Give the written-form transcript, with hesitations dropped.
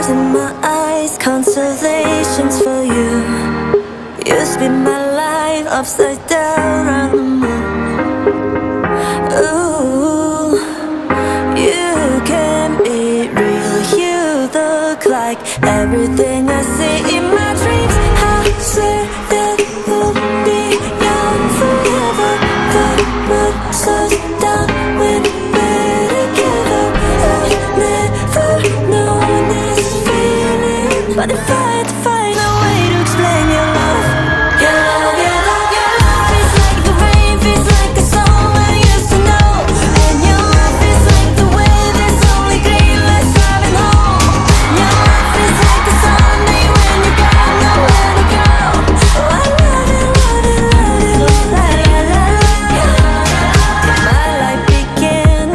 in my eyes, constellations for you. You spin my life upside down around the moon. Ooh, you can be real. You look like everything I see in my dreams. I swear that we'll be young forever. The world slows down when we're together. I've never known this feeling, but if